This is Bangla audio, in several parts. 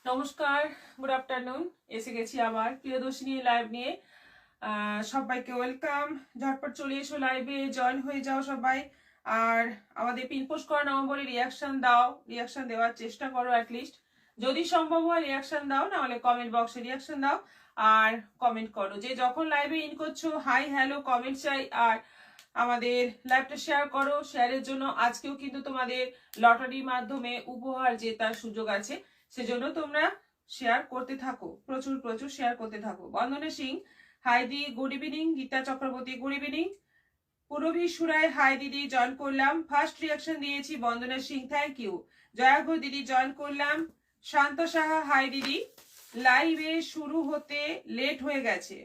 নমস্কার, গুড আফটারনুন। এসে গেছি আবার প্রিয়দর্শিনী লাইভ নিয়ে। সবাইকে ওয়েলকাম। ঝটপট চলে এসো, লাইভে জয়েন হয়ে যাও সবাই। আর আমাদের পিন পোস্ট করা নম্বরে রিয়াকশন দাও, রিয়াকশন দেওয়ার চেষ্টা করো অ্যাটলিস্ট। যদি সম্ভব হয় রিয়াকশন দাও, না হলে কমেন্ট বক্সে রিয়াকশন দাও আর কমেন্ট করো। যে যখন লাইভে ইন করছো হাই হ্যালো কমেন্ট চাই। আর আমাদের লাইভটা শেয়ার করো। শেয়ারের জন্য আজকেও কিন্তু তোমাদের লটারির মাধ্যমে উপহার জেতার সুযোগ আছে, সেজন্য তোমরা শেয়ার করতে থাকো, প্রচুর প্রচুর শেয়ার করতে থাকো। বন্দনা সিং হাই দি, good evening. Geeta Chakraborty good evening. Purvi সুরায় হাই দিদি, জয়েন করলাম। ফার্স্ট রিয়াকশন দিয়েছি বন্দনা সিং, থ্যাংক ইউ। জয়া ঘোষ দিদি জয়েন করলাম। শান্ত সাহা হাই দিদি, লাইভে শুরু হতে লেট হয়ে গেছে।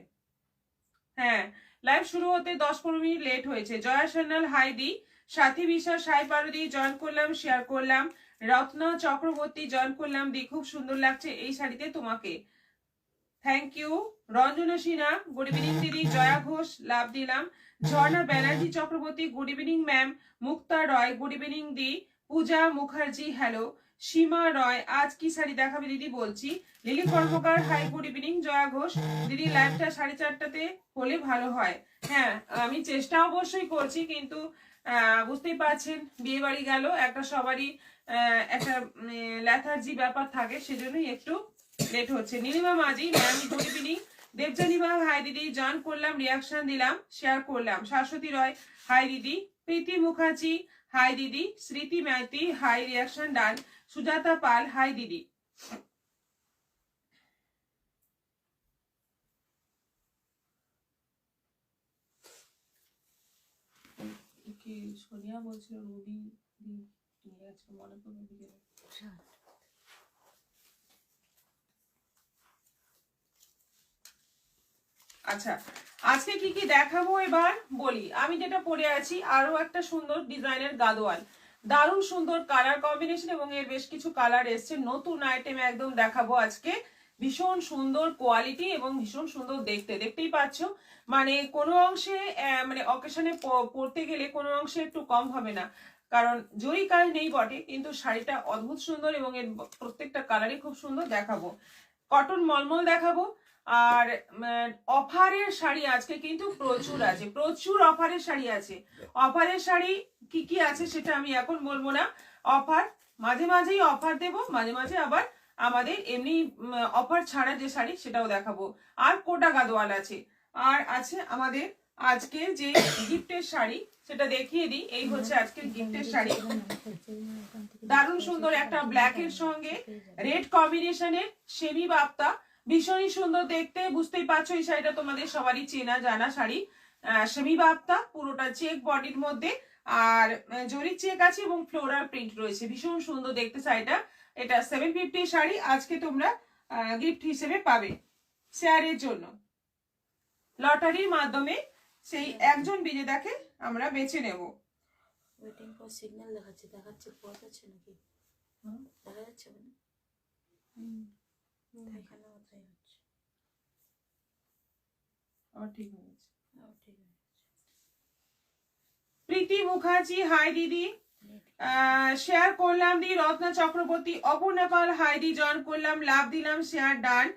হ্যাঁ, লাইভ শুরু হতে 10-15 মিনিট লেট হয়েছে। জয়া সান্যাল হাই দি। সাথী বিশ্বাস হাই পারদি, জয়েন করলাম, শেয়ার করলাম। রত্না চক্রবর্তী জয়েন করলাম দি, খুব সুন্দর লাগছে এই শাড়িতে তোমাকে, thank you. Ranjana Sinha good evening দিদি। জয়া ঘোষ লাভ দিলাম। Jharna Banerjee Chakraborty good evening ma'am. Mukta Roy good evening দি। পূজা মুখার্জি হ্যালো। সীমা রয় আজ কি শাড়ি দেখাবে দিদি বলছি। Lily Karmakar hi good evening. Jaya Ghosh দিদি লাইভটা 4:30টাতে হলে ভালো হয়। হ্যাঁ, আমি চেষ্টা অবশ্যই করছি, কিন্তু বুঝতেই পারছেন বিয়ে বাড়ি গেল একটা, সবারই একটা ল্যাথার্জি ব্যাপার থাকে, সেজন্যই একটু লেট হচ্ছে। Nilima Majhi ma'am good evening. Debjani Bag hi দিদি, জয়েন করলাম, রিয়াকশন দিলাম, শেয়ার করলাম। শাশ্বতী রয় হাই দিদি। প্রীতি মুখার্জি হাই দিদি। স্মৃতি মাইতি হাই, রিয়াকশন ডান। সুজাতা পাল হাই দিদি। সোনিয়া বলছিল রুবি নিয়ে আজকে মনে করবে বিকেলে। আচ্ছা, আজকে কি কি দেখাবো এবার বলি। আমি যেটা পরে আছি আরো একটা সুন্দর ডিজাইনের গাদোয়াল, দারুণ সুন্দর কালার কম্বিনেশন এবং এর বেশ কিছু কালার এসছে, নতুন আইটেম একদম দেখাবো আজকে। ভীষণ সুন্দর কোয়ালিটি এবং ভীষণ সুন্দর দেখতে, দেখতেই পাচ্ছ। মানে কোনো অংশে মানে অকেশনে পরতে গেলে কোনো অংশে একটু কম হবে না, কারণ জরি কাজ নেই বটে, কিন্তু শাড়িটা অদ্ভুত সুন্দর এবং এর প্রত্যেকটা কালারই খুব সুন্দর দেখাবো। কটন মলমল দেখাবো। আর অফারের শাড়ি আজকে কিন্তু প্রচুর আছে, প্রচুর অফারের শাড়ি আছে। অফারের শাড়ি কি কি আছে সেটা আমি এখন বলবো না। অফার মাঝে মাঝেই অফার দেব, মাঝে মাঝে আবার আমাদের এমনি অফার ছাড়া যে শাড়ি সেটাও দেখাবো। আর কোটা গাদোয়াল আছে, আর আছে আমাদের আজকে যে গিফটের শাড়ি সেটা দেখিয়ে দিই। এই হচ্ছে আজকের গিফটের শাড়ি, দারুণ সুন্দর একটা ব্ল্যাকের সঙ্গে রেড কম্বিনেশনের সেমি বাপ্তা, ভীষণই সুন্দর দেখতে। বুঝতেই পারছো এই শাড়িটা তোমাদের সবারই চেনা জানা শাড়ি। সেমি বাপ্তা, পুরোটা চেক বডির মধ্যে, আর জরি চেক আছে এবং ফ্লোরাল প্রিন্ট রয়েছে, ভীষণ সুন্দর দেখতে শাড়িটা। এটা 750 শাড়ি আজকে তোমরা গিফট হিসেবে পাবে শেয়ারের জন্য। লটারির মাধ্যমে সেই একজন বিজেতাকে আমরা বেছে নেব। ওয়েটিং ফর সিগন্যাল দেখাচ্ছে, দেখাচ্ছে পথ আছে নাকি দেখা যাচ্ছে না। এখানে কোথায় হচ্ছে আবার ঠিক হয়ে গেছে। ঠিক আছে। প্রীতি মুখার্জি হাই দিদি, শেয়ার করলাম দি। রত্না চক্রবর্তী, অপর্ণা পাল হাই দি, জয়েন করলাম, লাভ দিলাম, শেয়ার ডান।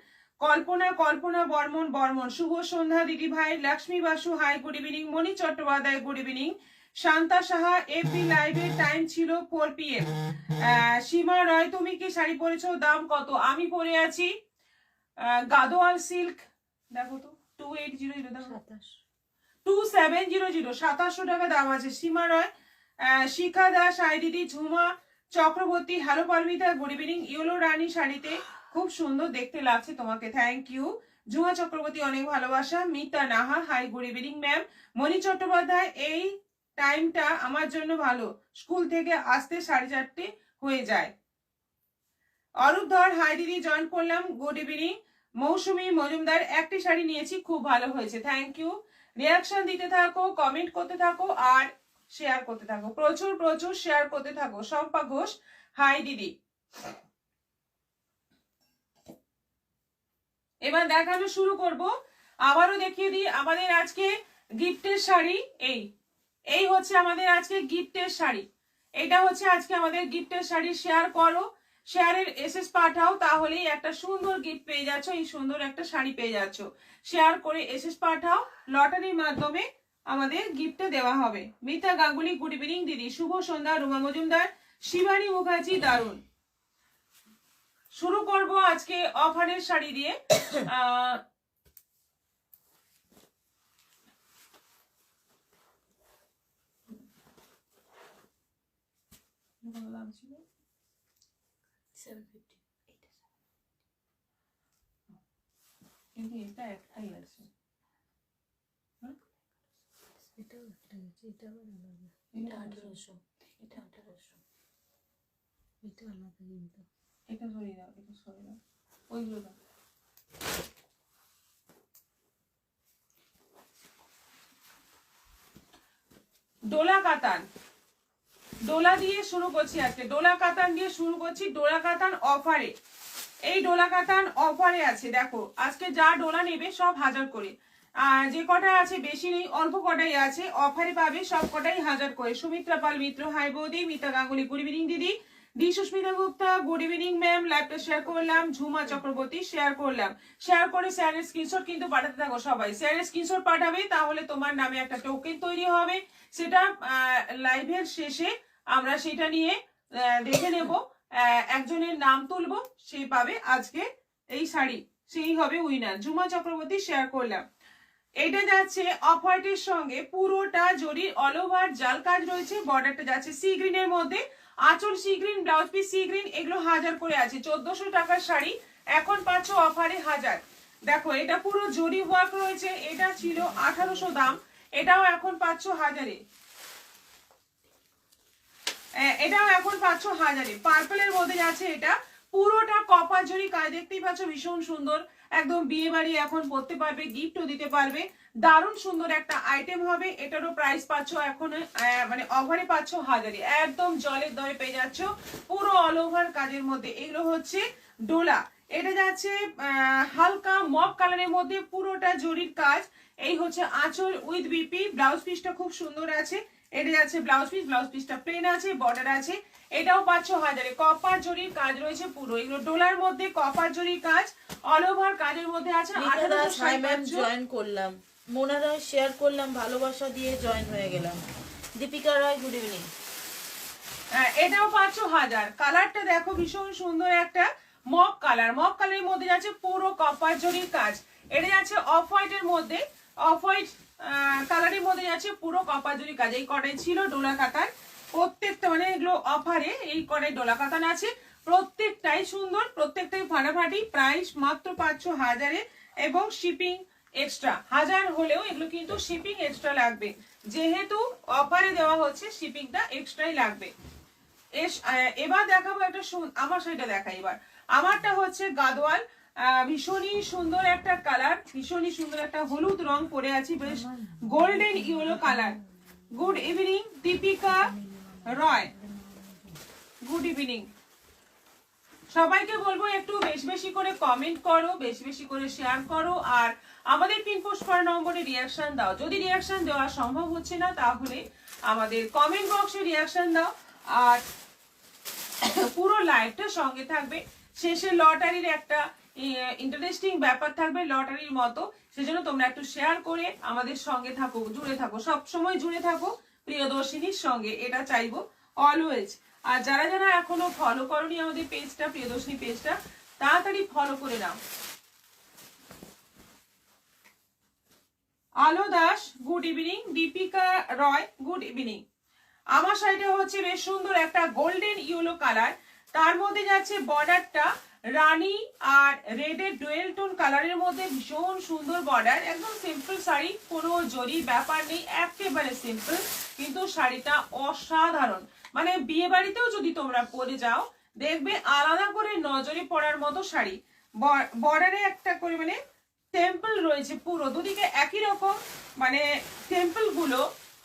কল্পনা বর্মন শুভ সন্ধ্যা দিদি ভাই। Lakshmi Basu hi good evening. Moni Chattopadhyay good evening. Shanta Saha FB লাইভের টাইম ছিল 4 PM। সীমা রয় তুমি কি শাড়ি পরেছো, দাম কত? আমি পরে আছি গাদোয়াল সিল্ক, দেখো তো 2800, দেখো 2700, 2700 টাকা দাম আছে। সীমা রয়, শিখা দাস হাই দিদি। Jhuma Chakraborty hello Paromita good evening. Yellow রানী শাড়িতে খুব সুন্দর দেখতে লাগছে তোমাকে, থ্যাংক ইউ। ঝুমা চক্রবর্তী অনেক ভালোবাসা। Mita Naha hi good evening ma'am. Moni Chattopadhyay এই টাইমটা আমার জন্য ভালো, স্কুল থেকে আসতে 4:30 হয়ে যায়। অরূপ ধর হাই দিদি, জয়েন করলাম, গুড ইভিনিং। মৌসুমী মজুমদার একটি শাড়ি নিয়েছি, খুব ভালো হয়েছে, থ্যাংক ইউ। রিয়াকশন দিতে থাকো, কমেন্ট করতে থাকো আর শেয়ার করতে থাকো, প্রচুর প্রচুর শেয়ার করতে থাকো। শম্পা ঘোষ হাই দিদি। এবার দেখানো শুরু করব। আবারও দেখিয়ে দিই আমাদের আজকে গিফটের শাড়ি। এই হচ্ছে আমাদের আজকে গিফটের শাড়ি, এটা হচ্ছে আজকে আমাদের গিফটের শাড়ি। শেয়ার করো, শেয়ারের এসএস পাঠাও, তাহলেই একটা সুন্দর গিফট পেয়ে যাচ্ছ, এই সুন্দর একটা শাড়ি পেয়ে যাচ্ছ। শেয়ার করে এসএস পাঠাও, লটারির মাধ্যমে আমাদের গিফটে দেওয়া হবে। মিতা গাঙ্গুলি গুড ইভিনিং দিদি, শুভ সন্ধ্যা। রুমা মজুমদার, শিবানী মুখার্জি দারুন। শুরু করব আজকে অফারের শাড়ি দিয়ে। কিন্তু এটা একটাই আছে, এটা 1800, এটা 1800, এটা আলাদা কিন্তু। এটা সরিয়ে দাও, এটা সরিয়ে দাও, ওইগুলো দাও। ডোলা কাতান, ডোলা দিয়ে শুরু করছি আজকে, ডোলা কাতান দিয়ে শুরু করছি। ডোলা কাতান অফারে, এই ডোলা কাতান অফারে আছে। দেখো আজকে যা ডোলা নেবে সব 1000 করে, আর যে কটা আছে বেশি নেই, অল্প কটাই আছে, অফারে পাবে সব কটাই 1000 করে। সুমিত্রা পাল মিত্র, হাই বৌদি। মিতা গাঙ্গুলি গুড ইভিনিং দিদি। ডি Susmita Gupta good evening ma'am, লাইভটা শেয়ার করলাম। ঝুমা চক্রবর্তী শেয়ার করলাম। শেয়ার করে শেয়ারের স্ক্রিনশট কিন্তু পাঠাতে থাকো সবাই, শেয়ারের স্ক্রিনশট পাঠাবে, তাহলে তোমার নামে একটা টোকেন তৈরি হবে। সেটা লাইভের শেষে আমরা সেটা নিয়ে দেখে নেব, একজনের নাম তুলবো, সে পাবে আজকে এই শাড়ি, সেই হবে উইনার। ঝুমা চক্রবর্তী শেয়ার করলাম। এটা যাচ্ছে অফ হোয়াইটের সঙ্গে, পুরোটা জরির অল ওভার জাল কাজ রয়েছে, বর্ডারটা যাচ্ছে সি গ্রিনের মধ্যে, আঁচল sea green, blouse piece sea green, এগুলো 1000 করে আছে। 1400 টাকার শাড়ি এখন পাচ্ছ অফারে 1000। দেখো এটা পুরো জরি ওয়ার্ক রয়েছে, এটা ছিল 1800 দাম, এটাও এখন পাচ্ছ 1000-এ, এটাও এখন পাচ্ছ 1000-এ। পার্পলের মধ্যে যাচ্ছে, এটা পুরোটা কপার জরি কাজ, দেখতেই পাচ্ছ ভীষণ সুন্দর, একদম বিয়ে বাড়ি এখন পরতে পারবে, গিফটও দিতে পারবে, দারুণ সুন্দর একটা আইটেম হবে। এটারও প্রাইস পাচ্ছ এখন মানে অফারে পাচ্ছ 1000-এ, একদম জলের দরে পেয়ে যাচ্ছ, পুরো অল ওভার কাজের মধ্যে। এগুলো হচ্ছে ডোলা, এটা যাচ্ছে হালকা মক কালারের মধ্যে, পুরোটা জরির কাজ। এই হচ্ছে আঁচল উইথ বিপি, ব্লাউজ পিসটা খুব সুন্দর আছে। এটা যাচ্ছে ব্লাউজ পিস, ব্লাউজ পিসটা প্লেন আছে, বর্ডার আছে, এটাও পাচ্ছ 1000-এ। কপার জরির কাজ রয়েছে পুরো, এগুলো ডোলার মধ্যে কপার জরির কাজ, অল ওভার কাজের মধ্যে আছে। 1800 জয়েন করলাম, মোনা রায় শেয়ার করলাম, ভালোবাসা দিয়ে জয়েন হয়ে গেলাম। দীপিকা রায় গুড ইভিনিং। এটাও পাচ্ছ 1000। কালারটা দেখো ভীষণ সুন্দর একটা মক কালার, মক কালারের মধ্যে যাচ্ছে পুরো কপার জরির কাজ। এটা যাচ্ছে অফ হোয়াইটের মধ্যে, অফ হোয়াইট কালারের মধ্যে যাচ্ছে পুরো কপার জরি কাজ। এই কটাই ছিল ডোলা কাতান, প্রত্যেকটা মানে এগুলো অফারে, এই কটাই ডোলা কাতান আছে, প্রত্যেকটাই সুন্দর, প্রত্যেকটাই ফাটাফাটি। প্রাইস মাত্র পাচ্ছ 1000-এ, এবং শিপিং এক্সট্রা 1000 হলেও এগুলো কিন্তু শিপিং এক্সট্রা লাগবে, যেহেতু অফারে দেওয়া হচ্ছে শিপিংটা এক্সট্রাই লাগবে। এবার দেখাবো একটা, আমার শাড়িটা দেখাই এবার। আমারটা হচ্ছে গাদোয়াল, ভীষণই সুন্দর একটা কালার, ভীষণই সুন্দর একটা হলুদ রং পরে আছি, বেশ golden yellow colour. Good evening Dipika Roy, good evening. সবাইকে বলবো একটু বেশি বেশি করে কমেন্ট করো, বেশি বেশি করে শেয়ার করো, আর আমাদের পিন পোস্ট করা নম্বরে রিয়াকশন দাও। যদি রিয়াকশন দেওয়া সম্ভব হচ্ছে না, তাহলে আমাদের কমেন্ট বক্সে রিয়াকশন দাও, আর পুরো লাইভটা সঙ্গে থাকবে। শেষে লটারির একটা ইন্টারেস্টিং ব্যাপার থাকবে, লটারির মতো, সেজন্য তোমরা একটু শেয়ার করে আমাদের সঙ্গে থাকো, জুড়ে থাকো, সব সময় জুড়ে থাকো প্রিয়দর্শিনীর সঙ্গে, এটা চাইবো অলওয়েজ। আর যারা যারা এখনো ফলো করোনি আমাদের পেজটা, প্রিয়দর্শিনী পেজটা, তাড়াতাড়ি ফলো করে নাও। আলো Das good evening, Dipika Roy good evening. আমার শাড়িটা হচ্ছে বেশ সুন্দর একটা গোল্ডেন ইয়েলো কালার, তার মধ্যে যাচ্ছে বর্ডারটা রানী আর রেডের ডুয়েল টোন কালারের মধ্যে, ভীষণ সুন্দর বর্ডার, একদম সিম্পল শাড়ি, কোনো জরির ব্যাপার নেই, একেবারে সিম্পল, কিন্তু শাড়িটা অসাধারণ। মানে বিয়ে বাড়িতেও যদি তোমরা পরে যাও, দেখবে আলাদা করে নজরে পড়ার মতো শাড়ি। বর্ডারে একটা করে মানে টেম্পল রয়েছে, পুরো দুদিকে একই রকম, মানে টেম্পল গুলো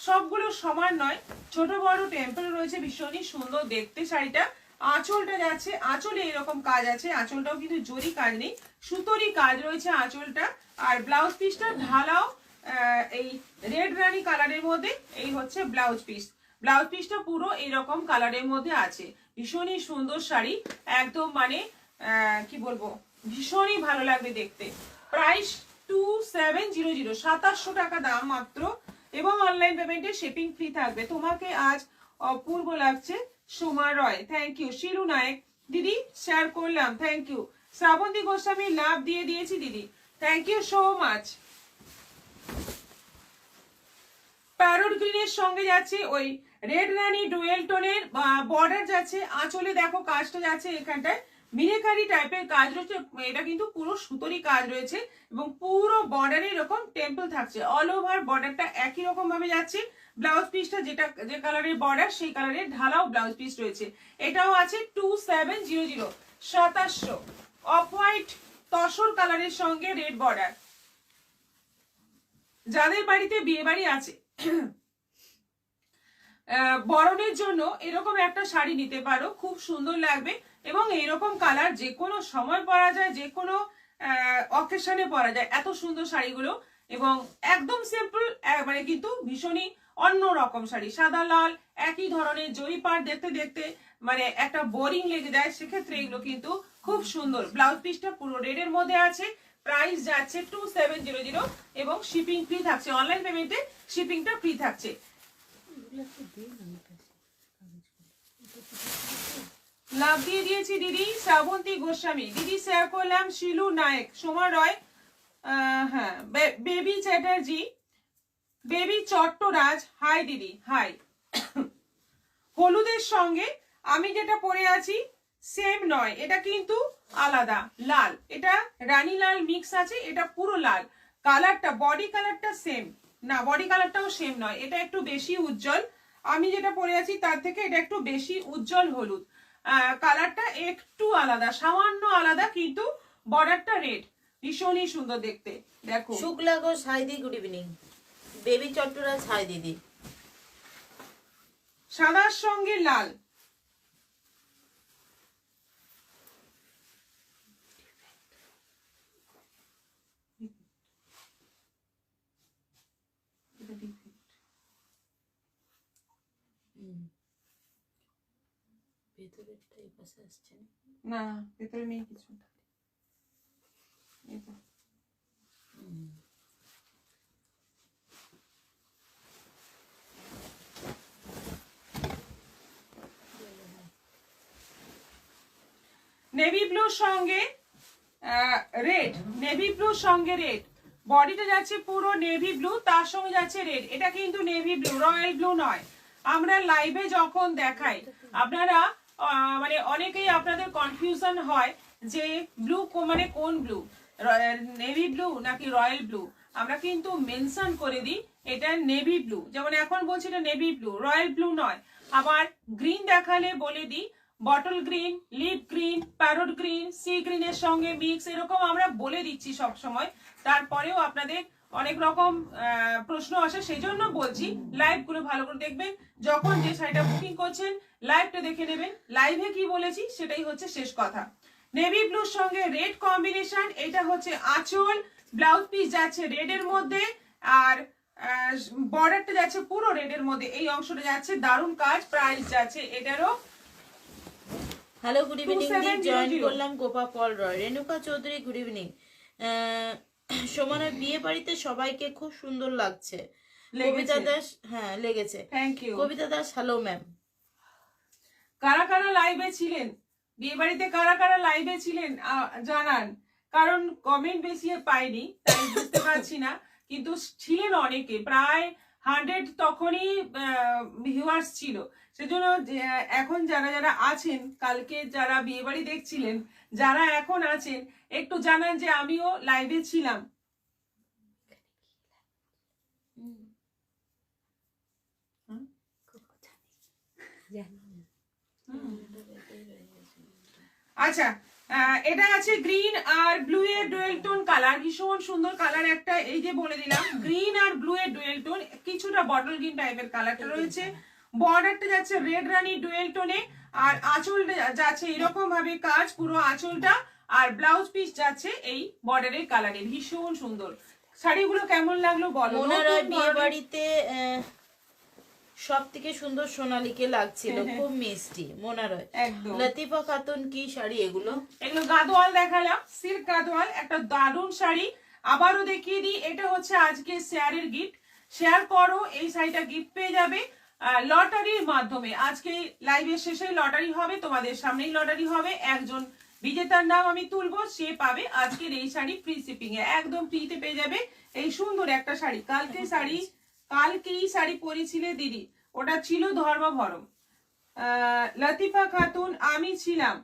সবগুলো সমান নয়, ছোট বড় টেম্পল রয়েছে, ভীষণই সুন্দর দেখতে শাড়িটা। আঁচলটা যাচ্ছে, আঁচলে এরকম কাজ আছে, আঁচলটাও কিন্তু জরি কাজ নেই, সুতোরই কাজ রয়েছে আঁচলটা। আর ব্লাউজ পিসটা ঢালাও এই রেড রানী কালারের মধ্যে, এই হচ্ছে ব্লাউজ পিস, ব্লাউজ পিসটা পুরো এইরকম কালারের মধ্যে আছে, ভীষণই সুন্দর শাড়ি, একদম মানে কি বলবো, ভীষণই ভালো লাগবে দেখতে। প্রাইস 2700, 2700 টাকা দাম মাত্র, এবং অনলাইন পেমেন্টে শিপিং ফ্রি থাকবে। তোমাকে আজ অপূর্ব লাগছে সোমা রয়, থ্যাংক ইউ। শিলু নায়ক দিদি শেয়ার করলাম, thank you. Srabanti Goswami love দিয়ে দিয়েছি দিদি, thank you so much. Parrot গ্রিনের সঙ্গে যাচ্ছে ওই রেড রানী ডুয়েল টোনের বর্ডার যাচ্ছে, আঁচলে দেখো কাজটা যাচ্ছে এখানটায় মিনেকারি টাইপের কাজ রয়েছে, এটা কিন্তু পুরো সুতোরি কাজ রয়েছে, এবং পুরো বর্ডারে এরকম টেম্পল থাকছে, অল ওভার বর্ডারটা একই রকম ভাবে যাচ্ছে। ব্লাউজ পিসটা যে কালারের বর্ডার সেই কালারের ঢালাও ব্লাউজ পিস রয়েছে। এটাও আছে 2700, 2700। অফ হোয়াইট তসর কালারের সঙ্গে রেড বর্ডার। যাদের বাড়িতে বিয়ে বাড়ি আছে, বরণের জন্য এরকম একটা শাড়ি নিতে পারো, খুব সুন্দর লাগবে, এবং এরকম কালার যে কোনো সময় পরা যায়, যে কোনো অকেশনে পরা যায়, এত সুন্দর শাড়িগুলো, এবং একদম সিম্পল, মানে কিন্তু ভীষণই অন্য রকম শাড়ি। সাদা লাল একই ধরনের জরি পাড় দেখতে দেখতে মানে একটা বোরিং লেগে যায়, সেক্ষেত্রে এগুলো কিন্তু খুব সুন্দর। ব্লাউজ পিসটা পুরো রেডের মধ্যে আছে, প্রাইস যাচ্ছে 2700, এবং শিপিং ফ্রি থাকছে, অনলাইন পেমেন্টে শিপিংটা ফ্রি থাকছে। লাভ দিয়ে দিয়েছি দিদি শ্রাবন্তী গোস্বামী, দিদি শেয়ার করলাম শিলু নায়ক, সোমা রয়, হ্যাঁ বেবি চ্যাটার্জি, বেবি চট্টরাজ, হাই দিদি হাই। হলুদের সঙ্গে আমি যেটা পরে আছি সেম নয়, এটা কিন্তু আলাদা, লাল, এটা রানী লাল মিক্স আছে, এটা পুরো লাল। কালারটা বডি কালারটা সেম না, বডি কালারটাও সেম নয়, এটা একটু বেশি উজ্জ্বল, আমি যেটা পরে আছি তার থেকে এটা একটু বেশি উজ্জ্বল হলুদ, কালারটা একটু আলাদা, সামান্য আলাদা, কিন্তু বর্ডারটা রেড, ভীষণই সুন্দর দেখতে। দেখো শুক্লা ঘোষ, হাই দি, good evening. Baby Chattaraj, hi দিদি। সাদার সঙ্গে লাল, ভেতরেরটা এই পাশে আসছে না ভেতরে নেই কিছু। নেভি ব্লুর সঙ্গে রেড, নেভি ব্লুর সঙ্গে রেড, বডিটা যাচ্ছে পুরো নেভি ব্লু, তার সঙ্গে যাচ্ছে রেড, এটা কিন্তু নেভি ব্লু, রয়্যাল ব্লু নয়। আমরা লাইভে যখন দেখাই আপনারা মানে অনেকেই আপনাদের কনফিউশন হয় যে ব্লু মানে কোন ব্লু, নেভি ব্লু নাকি রয়্যাল ব্লু, আমরা কিন্তু মেনশন করে দিই এটা নেভি ব্লু, যেমন এখন বলছি এটা নেভি ব্লু, রয়্যাল ব্লু নয়। আবার গ্রিন দেখালে বলে দিই bottle green, leaf green, parrot green, sea গ্রিনের সঙ্গে মিক্স, এরকম আমরা বলে দিচ্ছি সব সময়। তারপরেও আপনাদের অনেক রকম প্রশ্ন আসে, সেই জন্য বলছি লাইভ গুলো ভালো করে দেখবেন, যখন যে শাড়িটা বুকিং করছেন লাইভটা দেখে নেবেন, লাইভে কি বলেছি সেটাই হচ্ছে শেষ কথা। নেভি ব্লুর সঙ্গে রেড কম্বিনেশন, এটা হচ্ছে আঁচল, ব্লাউজ পিস যাচ্ছে রেডের মধ্যে, আর বর্ডারটা যাচ্ছে পুরো রেডের মধ্যে, এই অংশটা যাচ্ছে দারুণ কাজ, প্রাইস যাচ্ছে এটারও। হ্যালো, গুড ইভিনিং, জয়েন করলাম গোপা পল রয়। Renuka Chowdhury, good evening. সোমানের বিয়ে বাড়িতে সবাইকে খুব সুন্দর লাগছে। কবিতা দাস, হ্যাঁ লেগেছে, thank you. Kabita Das, hello ma'am. কারা কারা লাইভে ছিলেন, বিয়ে বাড়িতে কারা কারা লাইভে ছিলেন জানান, কারণ কমেন্ট বেশি পাইনি তাই বুঝতে পারছি না, কিন্তু ছিলেন অনেকে, প্রায় 100 তখনই ভিউয়ার্স ছিল। সেজন্য এখন যারা যারা আছেন, কালকে যারা বিয়ে বাড়ি দেখছিলেন, যারা এখন আছেন একটু জানান যে আমিও লাইভে ছিলাম। আচ্ছা, এটা আছে গ্রিন আর ব্লু এর ডুয়েল টোন কালার, ভীষণ সুন্দর কালার একটা, এই যে বলে দিলাম গ্রিন আর ব্লু এর ডুয়েল টোন, কিছুটা বটল গ্রিন টাইপের কালারটা রয়েছে, বর্ডারটা যাচ্ছে রেড রানী ডুয়েল টোনে, আর আঁচলটা যাচ্ছে এরকম ভাবে কাজ পুরো আঁচলটা, আর ব্লাউজ পিস যাচ্ছে এই বর্ডারের কালারে, ভীষণ সুন্দর। শাড়িগুলো কেমন লাগলো বলো। মোনা রয় বিয়ে বাড়িতে সব থেকে সুন্দর সোনালীকে লাগছিল, খুব মিষ্টি মোনারয়। একদম লতিফা খাতুন কি শাড়ি এগুলো? এগুলো গাদোয়াল দেখালাম, সিল্ক গাদোয়াল, একটা দারুণ শাড়ি। আবারও দেখিয়ে দিই, এটা হচ্ছে আজকে শেয়ারের গিফট। শেয়ার করো, এই শাড়িটা গিফট পেয়ে যাবে লটারির মাধ্যমে। আজকে লাইভের শেষে লটারি হবে, তোমাদের সামনেই লটারি হবে। একজন বিজেতার নাম আমি তুলবো, সে পাবে আজকের এই শাড়ি ফ্রি শিপিং এ, একদম ফ্রিতে পেয়ে যাবে এই সুন্দর একটা শাড়ি। কালকেই শাড়ি পরেছিলে দিদি, ওটা ছিল ধর্মভরম। লতিফা খাতুন আমি ছিলাম,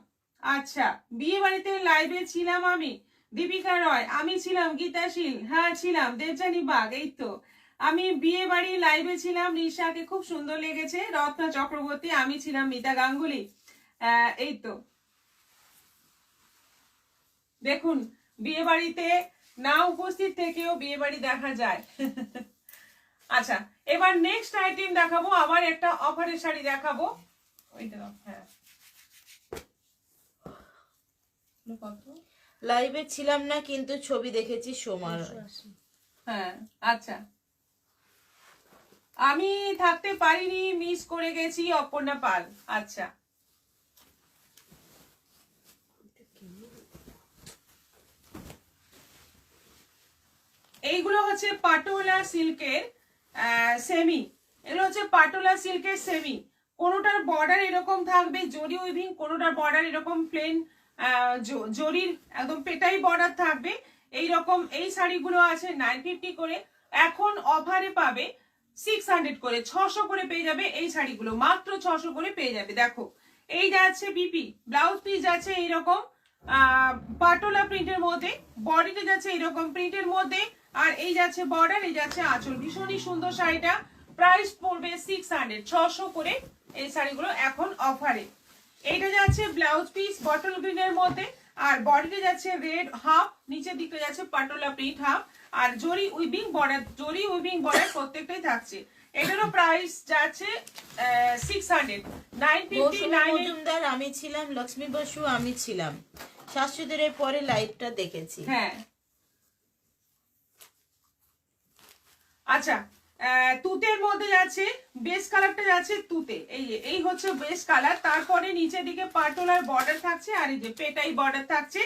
আচ্ছা বিয়ে বাড়িতে লাইভে ছিলাম আমি। দীপিকা রয় আমি ছিলাম, গীতাশীল হ্যাঁ ছিলাম, দেবজানি বাগ এই তো। আমি বিয়ে বাড়ি লাইভে ছিলাম, রিশাকে খুব সুন্দর লেগেছে। রত্না চক্রবর্তী আমি ছিলাম, মিতা গাঙ্গুলি এই তো। দেখুন বিয়ে বাড়িতে না উপস্থিত থেকেও বিয়ে বাড়ি দেখা যায়। আচ্ছা এবার নেক্সট আইটেম দেখাবো, আবার একটা অফারের শাড়ি দেখাবো। হ্যাঁ লাইভে ছিলাম না কিন্তু ছবি দেখেছি সোমার। হ্যাঁ আচ্ছা, আমি থাকতে পারিনি, মিস করে গেছি, অপর্ণা পাল। আচ্ছা এইগুলো হচ্ছে পাটোলা সিল্কের সেমি, এগুলো হচ্ছে পাটোলা সিল্কের সেমি। কোনোটার বর্ডার এরকম থাকবে জরি উইভিং, কোনোটার বর্ডার এরকম প্লেন জরির একদম পেটাই বর্ডার থাকবে এইরকম। এই শাড়িগুলো আছে 950 করে, এখন অফারে পাবে 600 করে, 600 করে পেয়ে যাবে এই শাড়িগুলো, মাত্র 600 করে পেয়ে যাবে। দেখো এই যাচ্ছে বিপি, ব্লাউজ পিস যাচ্ছে এইরকম পাটোলা প্রিন্টের মধ্যে, বডিতে যাচ্ছে এইরকম প্রিন্টের মধ্যে, আর এই যাচ্ছে বর্ডার, এই যাচ্ছে আঁচল। ভীষণই সুন্দর শাড়িটা, প্রাইস পড়বে 600, 600 করে এই শাড়িগুলো এখন অফারে। এইটা যাচ্ছে ব্লাউজ পিস বটল গ্রিনের মধ্যে, আর বডিতে যাচ্ছে রেড হাফ, নিচের দিকটা যাচ্ছে পাটোলা প্রিন্ট হাফ, আর জরি উইভিং বর্ডার প্রত্যেকটাই থাকছে। এটারও প্রাইস যাচ্ছে 600, 959 মজুমদার আমি ছিলাম, লক্ষ্মী বসু আমি ছিলাম, শাশুদের পরে লাইভটা দেখেছি। হ্যাঁ আচ্ছা তুতের মধ্যে যাচ্ছে, বেস কালারটা যাচ্ছে তুতে, এই হচ্ছে বেস কালার। তারপরে নিচের দিকে পাটোলার বর্ডার থাকছে, আর এই যে পেটাই বর্ডার থাকছে।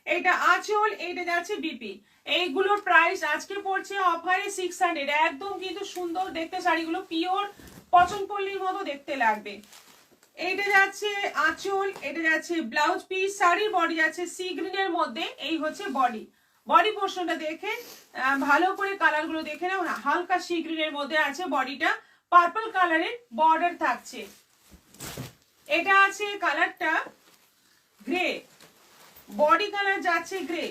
এইটা আঁচল, এইটা যাচ্ছে বিপি। এইগুলোর প্রাইস আজকে পড়ছে অফারে 600, একদম কিন্তু সুন্দর দেখতে শাড়িগুলো, পিওর পচনপল্লীর মতো দেখতে লাগবে। এইটা যাচ্ছে আঁচল, এটা যাচ্ছে ব্লাউজ পিস, শাড়ির বডি যাচ্ছে সি গ্রিনের মধ্যে, এই হচ্ছে বডি। বডি পোর্শনটা দেখে ভালো করে কালার গুলো দেখে নাও, হালকা সি গ্রিনের মধ্যে আছে বডিটা, পার্পল কালারের বর্ডার থাকছে। এটা আছে কালারটা গ্রে, বডি কালার যাচ্ছে গ্রে।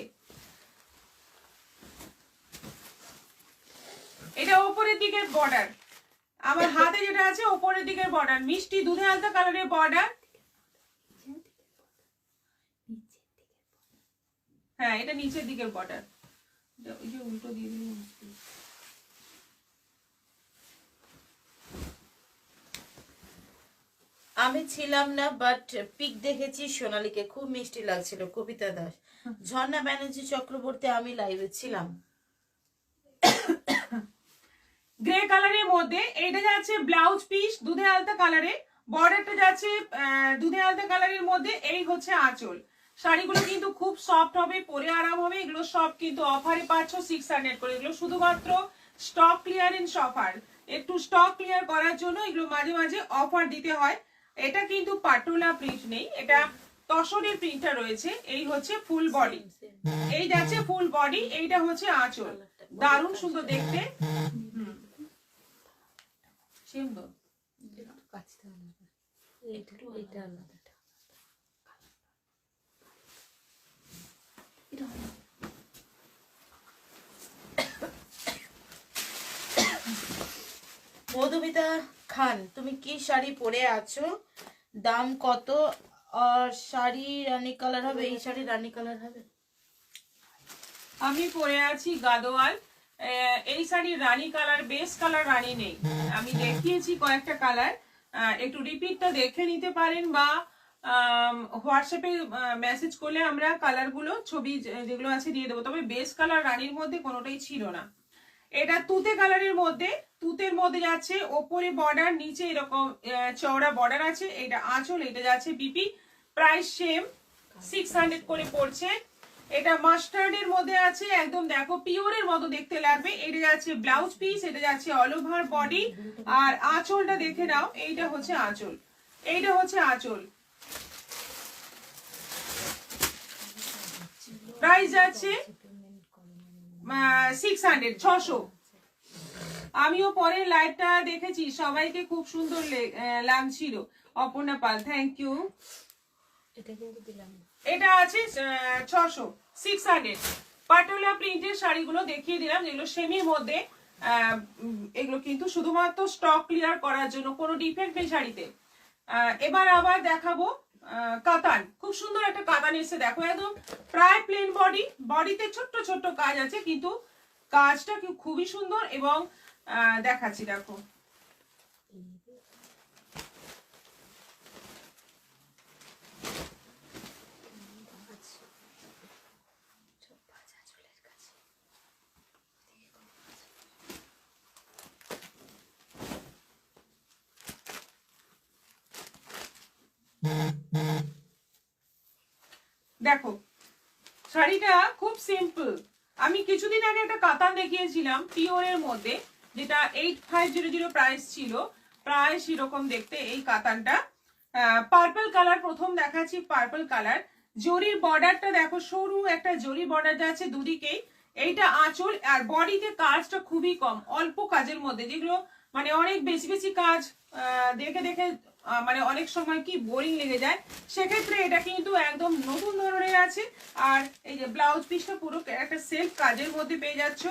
এটা উপরের দিকের বর্ডার, আমার হাতে যেটা আছে উপরের দিকের বর্ডার, মিষ্টি দুধে আলতা কালারের বর্ডার। হ্যাঁ এটা নিচের দিকের বর্ডার, ওই যে উল্টো দিয়ে দিলাম। আমি ছিলাম না বাট পিক দেখেছি সোনালীকে, খুব মিষ্টি লাগছিল। কবিতা দাস, ঝর্ণা ব্যানার্জি চক্রবর্তী আমি লাইভে ছিলাম। গ্রে কালারের মধ্যে এইটা যাচ্ছে ব্লাউজ পিস দুধে আলতা কালারে, বর্ডারটা যাচ্ছে দুধে আলতা কালারের মধ্যে, এই হচ্ছে আঁচল। শাড়িগুলো কিন্তু খুব সফট হবে, পরে আরাম হবে। এগুলো সব কিন্তু অফারে পাচ্ছ 600 করে, এগুলো শুধুমাত্র স্টক ক্লিয়ারেন্স অফার। একটু স্টক ক্লিয়ার করার জন্য এগুলো মাঝে মাঝে অফার দিতে হয়। এটা কিন্তু পাটোলা প্রিন্ট নেই, এটা তসরের প্রিন্টটা রয়েছে। এই হচ্ছে ফুল বডি, এই যাচ্ছে ফুল বডি, এইটা হচ্ছে আঁচল, দারুণ সুন্দর দেখতে। মধুমিতা খান, তুমি কি শাড়ি পরে আছো, দাম কত, আর শাড়ি রানী কালার হবে? এই শাড়ি রানী কালার হবে। আমি পরে আছি গাদোয়াল, এই শাড়ির রানী কালার, বেস কালার রানী নেই। আমি দেখিয়েছি কয়েকটা কালার, একটু রিপিটটা দেখে নিতে পারেন, বা হোয়াটসঅ্যাপে মেসেজ করলে আমরা কালারগুলো ছবি যেগুলো আছে দিয়ে দেবো। তবে বেস কালার রানীর মধ্যে কোনোটাই ছিল না। এটা তুতে কালারের মধ্যে, তুতের মধ্যে যাচ্ছে, ওপরে বর্ডার, নিচে এরকম চওড়া বর্ডার আছে। এটা আঁচল, এটা যাচ্ছে বিপি, প্রাইস সেম 600 করে পড়ছে। এটা মাস্টার্ডের মধ্যে আছে, একদম দেখো পিওরের মতো দেখতে লাগবে। এটা যাচ্ছে ব্লাউজ পিস, এটা যাচ্ছে অল ওভার বডি। আর আঁচলটা দেখে নাও, এইটা হচ্ছে আঁচল, এইটা হচ্ছে আঁচল। প্রাইস যাচ্ছে 600, 600। আমিও পরের লাইভটা দেখেছি, সবাইকে খুব সুন্দর লাগছিল। অপর্ণা পাল, থ্যাংক ইউ। এটা আছে 600, 600। পাটোলা প্রিন্টের শাড়িগুলো দেখিয়ে দিলাম, যেগুলো সেমির মধ্যে। এগুলো কিন্তু শুধুমাত্র স্টক ক্লিয়ার করার জন্য, কোনো ডিফেক্ট নেই শাড়িতে। এবার আবার দেখাবো কাতান। খুব সুন্দর একটা কাতান এসে দেখো, একদম প্রায় প্লেন বডি, বডিতে ছোট্ট ছোট্ট কাজ আছে, কিন্তু কাজটা খুবই সুন্দর। এবং দেখাচ্ছি দেখো, দেখো শাড়িটা খুব সিম্পল। আমি কিছুদিন আগে একটা কাতান দেখিয়েছিলাম পিওরের মধ্যে, যেটা 8500 প্রাইস ছিল, প্রায় সেরকম দেখতে এই কাতানটা। পার্পল কালার প্রথম দেখাচ্ছি, পার্পল কালার। জরির বর্ডারটা দেখো, সরু একটা জরি বর্ডার যাচ্ছে দুদিকেই। এইটা আঁচল, আর বডিতে কাজটা খুবই কম, অল্প কাজের মধ্যে, যেগুলো মানে অনেক বেশি বেশি কাজ দেখে দেখে মানে অনেক সময় কি বোরিং লেগে যায়, সেক্ষেত্রে এটা কিন্তু একদম নতুন ধরনের আছে। আর এই যে ব্লাউজ পিসটা পুরো একটা সেলফ কাজের মধ্যে পেয়ে যাচ্ছ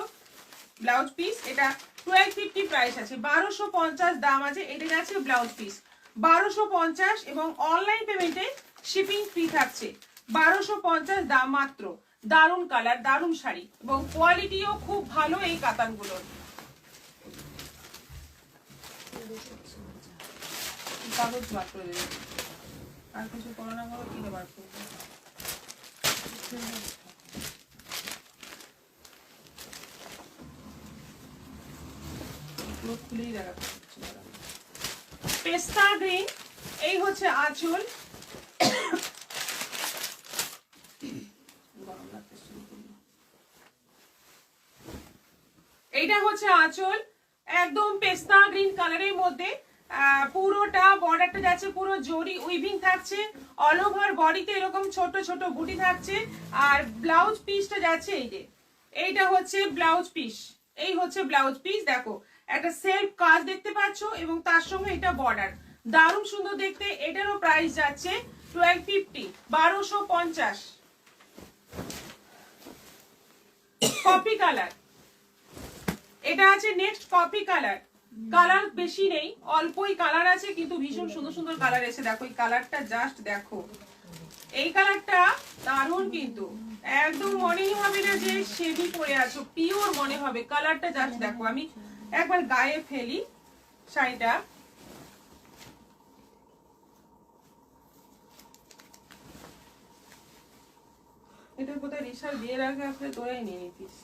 ব্লাউজ পিস। এটা 1250 প্রাইস আছে, 1250 দাম আছে। এটা যাচ্ছে ব্লাউজ পিস 1250, এবং অনলাইন পেমেন্টে শিপিং ফ্রি থাকছে। 1250 দাম মাত্র। দারুন কালার, দারুন শাড়ি, এবং কোয়ালিটিও খুব ভালো এই কাতানগুলোর। কাগজ বার করে দেবে, আর কিছু করো না, করো কিনে বার করবে। খুলেই দেখাতে পেস্তা গ্রিন, এই হচ্ছে আঁচল। এইটা হচ্ছে আঁচল, একদম পেস্তা গ্রিন কালারের মধ্যে। পুরোটা বর্ডারটা যাচ্ছে পুরো জরি উইভিং থাকছে, অল ওভার বডিতে এরকম ছোট ছোট বুটি থাকছে। আর ব্লাউজ পিসটা যাচ্ছে এই যে, এইটা হচ্ছে ব্লাউজ পিস, এই হচ্ছে ব্লাউজ পিস। দেখো একটা সেলফ কাজ দেখতে পাচ্ছ, এবং তার সঙ্গে এটা বর্ডার, দারুণ সুন্দর দেখতে। এটারও প্রাইস যাচ্ছে 1250, 1250। কফি কালার, এটা আছে নেক্সট কফি কালার। কালার বেশি নেই, অল্পই কালার আছে, কিন্তু ভীষণ সুন্দর সুন্দর কালার এসে দেখো। এই কালারটা জাস্ট দেখো, এই কালারটা দারুণ, কিন্তু একদম মনেই হবে না যে শেডি পরে আছো, পিওর মনে হবে। কালারটা জাস্ট দেখো, আমি একবার গায়ে ফেলি শাড়িটা। এটার কোথায় রিসার দিয়ে রাখে, আসলে তোরাই নিয়ে নিতিস।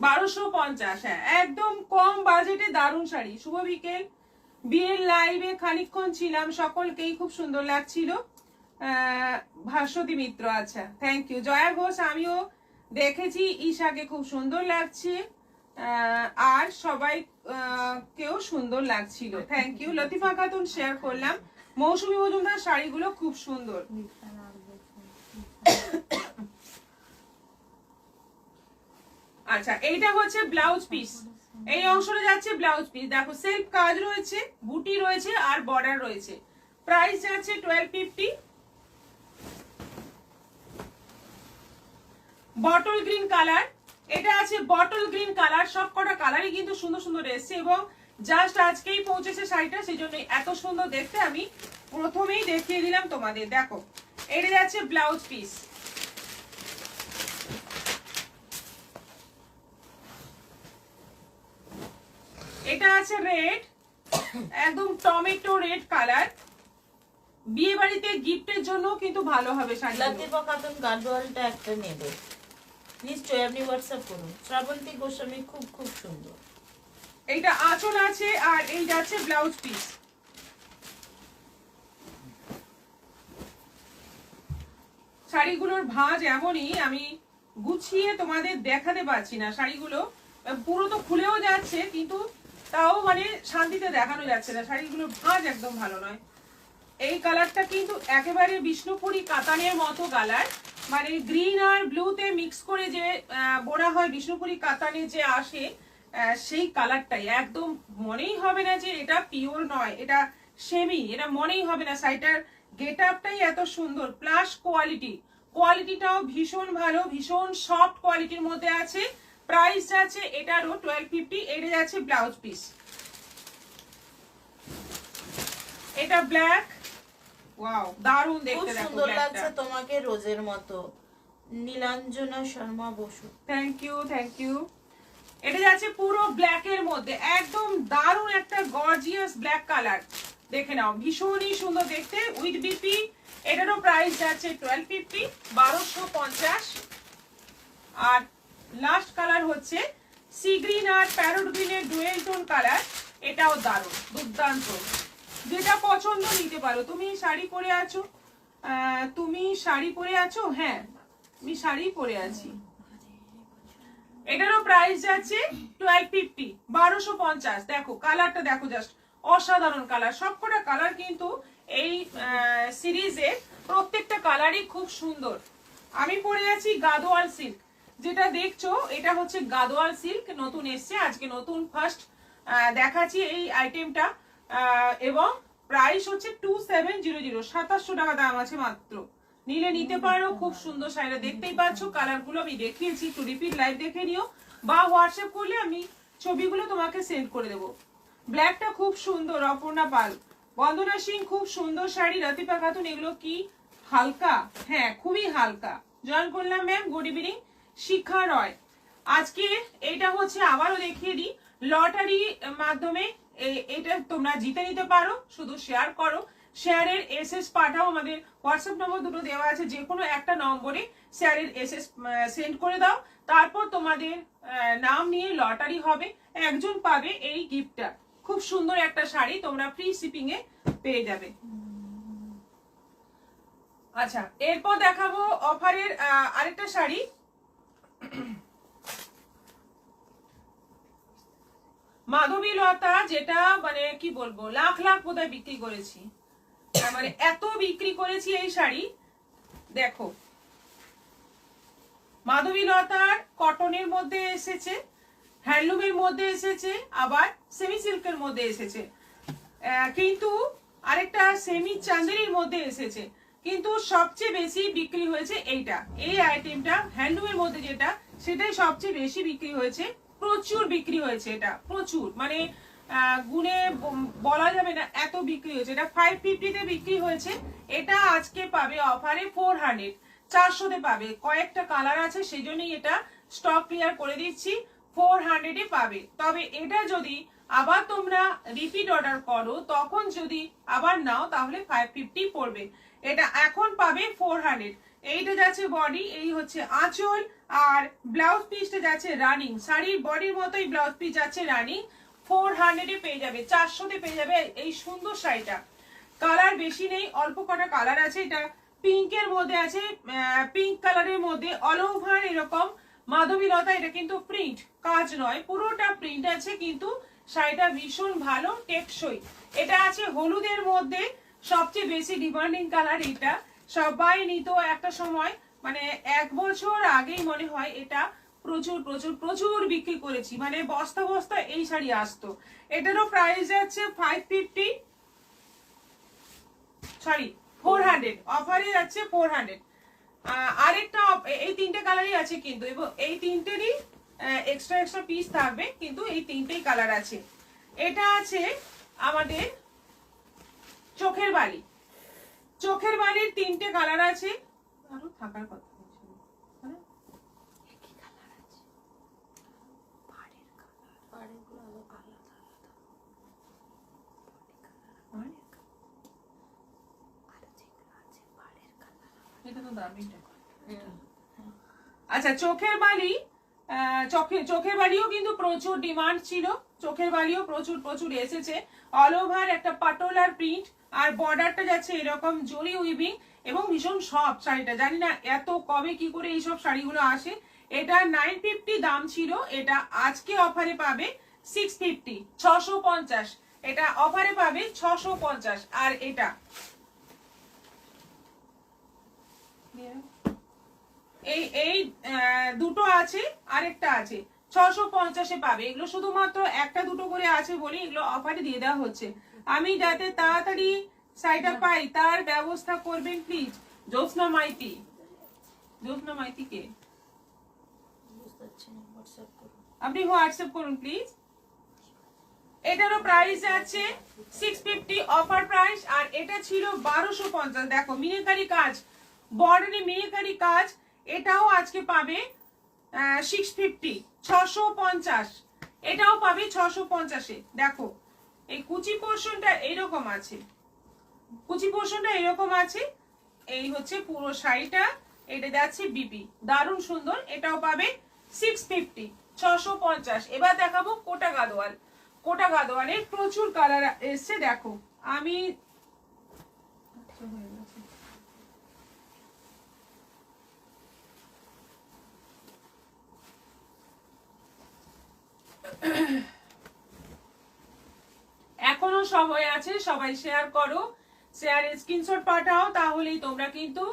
বারোশো 1250, হ্যাঁ একদম কম বাজেটে দারুণ শাড়ি। শুভ বিকেল, বিয়ের লাইভে খানিকক্ষণ ছিলাম, সকলকেই খুব সুন্দর লাগছিল। ভাস্বতী মিত্র, আচ্ছা থ্যাংক ইউ। জয়া ঘোষ, আমিও দেখেছি, ঈশাকে খুব সুন্দর লাগছে, আর সবাই কেও সুন্দর লাগছিল, thank you. Latifa Khatun share করলাম। মৌসুমী মজুমদার শাড়িগুলো খুব সুন্দর। আচ্ছা, এইটা হচ্ছে ব্লাউজ পিস, এই অংশটা যাচ্ছে ব্লাউজ পিস। দেখো সেলফ কাজ রয়েছে, বুটি রয়েছে, আর বর্ডার রয়েছে। প্রাইস যাচ্ছে 1250। বটল গ্রিন কালার, এটা আছে বটল গ্রিন কালার। সবকটা কালারই কিন্তু সুন্দর সুন্দর এসছে, এবং জাস্ট আজকেই পৌঁছেছে শাড়িটা, সেই জন্য এত সুন্দর দেখতে আমি প্রথমেই দেখিয়ে দিলাম তোমাদের। দেখো এটা যাচ্ছে ব্লাউজ পিস, এটা আছে রেড, একদম টমেটো রেড কালার। বিয়ে বাড়িতে গিফটের জন্য কিন্তু ভালো হবে শাড়ি। লাতিফা খাতুন গাডওয়ালটা একটা নেবে নিশ্চয়ই, আপনি হোয়াটসঅ্যাপ করুন। শ্রাবন্তী গোস্বামী খুব খুব সুন্দর। এইটা আঁচল আছে আর এই যাচ্ছে ব্লাউজ পিস। শাড়িগুলোর ভাঁজ এমনই, আমি গুছিয়ে তোমাদের দেখাতে পারছি না। শাড়িগুলো পুরো তো খুলেও যাচ্ছে, কিন্তু তাও মানে শান্তিতে দেখানো যাচ্ছে না। শাড়িগুলোর ভাঁজ একদম ভালো নয়। এই কালারটা কিন্তু একেবারে বিষ্ণুপুরি কাতানের মতো কালার, মানে গ্রিন আর ব্লুতে মিক্স করে যে বোনা হয় বিষ্ণুপুরি কাতানে যে আসে, সেই কালারটাই একদম মনেই হবে না যে এটা পিওর নয়, এটা সেমি, এটা মনেই হবে না। শাড়িটার গেট আপটাই এত সুন্দর, প্লাস কোয়ালিটিটাও ভীষণ ভালো, ভীষণ সফট কোয়ালিটির মধ্যে আছে। প্রাইস আছে এটারও 1250। এটা যাচ্ছে ব্লাউজ পিস, এটা ব্ল্যাক। ওয়াও, দারুণ খুব দেখতে, দেখো সুন্দর লাগছে ব্ল্যাকটা। তোমাকে রোজের মতো। Nilanjana Sharma Basu, thank you, thank you. এটা যাচ্ছে পুরো ব্ল্যাক এর মধ্যে, একদম দারুণ একটা গর্জিয়াস ব্ল্যাক কালার। দেখে নাও, ভীষণই সুন্দর দেখতে, উইথ বিপি। এটারও প্রাইস যাচ্ছে 1250, 1250। আর লাস্ট কালার হচ্ছে সি গ্রিন আর প্যারোট গ্রিনের ডুয়েল টোন কালার। এটাও দারুণ, দুর্দান্ত। যেটা পছন্দ নিতে পারো। তুমি শাড়ি পরে আছো, তুমি শাড়ি পরে আছো? হ্যাঁ, আমি শাড়ি পরে আছি। এটারও প্রাইস যাচ্ছে 1250, 1250। দেখো কালারটা দেখো, জাস্ট অসাধারণ কালার। সবকটা কালার কিন্তু এই সিরিজে প্রত্যেকটা কালারই খুব সুন্দর। আমি পরে আছি গাদোয়াল সিল্ক, যেটা দেখছো এটা হচ্ছে গাদোয়াল সিল্ক, নতুন এসছে আজকে, নতুন ফার্স্ট দেখাচ্ছি এই আইটেমটা। এবং প্রাইস হচ্ছে 2700, 2700 টাকা দাম আছে মাত্র। নিলে নিতে পারো, খুব সুন্দর শাড়িটা। দেখতেই পাচ্ছ কালারগুলো আমি দেখিয়েছি, একটু রিপিট লাইভ দেখে নিও, বা হোয়াটসঅ্যাপ করলে আমি ছবিগুলো তোমাকে সেন্ড করে দেবো। ব্ল্যাকটা খুব সুন্দর, অপর্ণা পাল। বন্দনা সিং খুব সুন্দর শাড়ি। লতিফা খাতুন এগুলো কি হালকা? হ্যাঁ, খুবই হালকা। জয়েন করলাম ম্যাম, গুড ইভিনিং। শিখা রয়, আজকে এটা হচ্ছে আবারও দেখিয়ে দিই, লটারি মাধ্যমে এটা তোমরা জিতে নিতে পারো। শুধু শেয়ার করো, শেয়ারের এসএস পাঠাও। আমাদের হোয়াটসঅ্যাপ নম্বর দুটো দেওয়া আছে, যে কোনো একটা নম্বরে শেয়ারের এসএস সেন্ড করে দাও। তারপর তোমাদের নাম নিয়ে লটারি হবে, একজন পাবে এই গিফটটা। খুব সুন্দর একটা শাড়ি, তোমরা ফ্রি শিপিং এ পেয়ে যাবে। আচ্ছা, এরপর দেখাবো অফারের আরেকটা শাড়ি। মাধবী লতা, যেটা মানে কি বলবো, লাখ লাখ বোধহয় বিক্রি করেছি, মানে এত বিক্রি করেছি এই শাড়ি। দেখো, মাধবী লতার কটনের মধ্যে এসেছে, হ্যান্ডলুমের মধ্যে এসেছে, আবার সেমি সিল্কের মধ্যে এসেছে, কিন্তু আরেকটা সেমি চান্দেরির মধ্যে এসেছে। কিন্তু সবচেয়ে বেশি বিক্রি হয়েছে এইটা, এই আইটেমটা হ্যান্ডলুমের মধ্যে যেটা, সেটাই সবচেয়ে বেশি বিক্রি হয়েছে। প্রচুর বিক্রি হয়েছে এটা, প্রচুর, মানে গুণে বলা যাবে না, এত বিক্রি হয়েছে। এটা 550 তে বিক্রি হয়েছে। এটা আজকে পাবে অফারে 400, 400 তে পাবে। কয়েকটা কালার আছে, সেই জন্যই এটা স্টক ক্লিয়ার করে দিচ্ছি। 400 এ পাবে। তবে এটা যদি আবার তোমরা রিপিট অর্ডার করো, তখন যদি আবার নাও, তাহলে 550 পড়বে। এটা এখন পাবে 400। এইটা যাচ্ছে বডি, এই হচ্ছে আঁচল, আর ব্লাউজ পিসটা যাচ্ছে রানিং। শাড়ির বডির মতোই ব্লাউজ পিস যাচ্ছে রানিং। 400 এ পেয়ে যাবে, 400 তে পেয়ে যাবে এই সুন্দর শাড়িটা। কালার বেশি নেই, অল্প কটা কালার আছে। এটা পিঙ্কের মধ্যে আছে, পিঙ্ক কালারের মধ্যে অল ওভার এরকম মাধবী লতা। এটা কিন্তু প্রিন্ট, কাজ নয়, পুরোটা প্রিন্ট আছে, কিন্তু শাড়িটা ভীষণ ভালো, টেকসই। এটা আছে হলুদের মধ্যে, সবচেয়ে বেশি ডিমান্ডিং কালার এটা। সবাই নিত একটা সময়, মানে 1 বছর আগেই মনে হয় এটা প্রচুর প্রচুর প্রচুর বিক্রি করেছি, মানে বস্তা বস্তা এই শাড়ি আসতো। এটারও প্রাইস যাচ্ছে 550, সরি 400, অফারে যাচ্ছে 400। আরেকটা এই তিনটে কালারই আছে কিন্তু, এবং এই তিনটেরই এক্সট্রা এক্সট্রা পিস থাকবে, কিন্তু এই তিনটেই কালার আছে। এটা আছে আমাদের চোখের বালি। চোখের বালির তিনটে কালার আছে, আরো থাকার কথা ছিল, হ্যাঁ? একই কালার আছে, পাড়ের কালার, পাড়েরগুলো আলাদা আলাদা, বডি কালার, পাড়ের কালার, আর এটা তো দামি। আচ্ছা, চোখের বালি, চোখের বালিও কিন্তু প্রচুর ডিমান্ড ছিল, চোখের বালিও প্রচুর প্রচুর এসেছে। অল ওভার একটা পাটোলার প্রিন্ট, আর বর্ডারটা যাচ্ছে এরকম জরি উইভিং, এবং ভীষণ সফট শাড়িটা। জানি না এত কবে কি করে এইসব শাড়িগুলো আসে। এটা 950 দাম ছিল, এটা আজকে অফারে পাবে 650, 650। এটা অফারে পাবে 650। আর এটা এই এই দুটো আছে, আরেকটা আছে, 650-এ পাবে। এগুলো শুধুমাত্র একটা দুটো করে আছে বলে এগুলো অফারে দিয়ে দেওয়া হচ্ছে। আমি যাতে তাড়াতাড়ি শাড়িটা পাই তার ব্যবস্থা করবেন প্লিজ। জ্যোৎস্না মাইতি, জ্যোৎস্না মাইতি কে? আপনি হোয়াটসঅ্যাপ করুন প্লিজ। এটারও প্রাইস আছে 650 অফার প্রাইস, আর এটা ছিল 1250। দেখো মিনাকারি কাজ, বর্ডারে মিনাকারি কাজ, এটাও আজকে পাবে 650, 650। এটাও পাবে 650-এ। দেখো এই কুচি পোর্শনটা এইরকম আছে, কুচি পোর্শনটা এরকম আছে। এই হচ্ছে পুরো শাড়িটা, এটা যাচ্ছে বিপি, দারুণ সুন্দর। এটাও পাবে 650, 650। এবার দেখাবো কোটা গাদোয়াল। কোটা গাদোয়ালের প্রচুর কালার এসছে। দেখো আমি এখনো সময় আছে, সবাই শেয়ার করো, শেয়ারের স্ক্রিনশট পাঠাও, তাহলেই তোমরা কিন্তু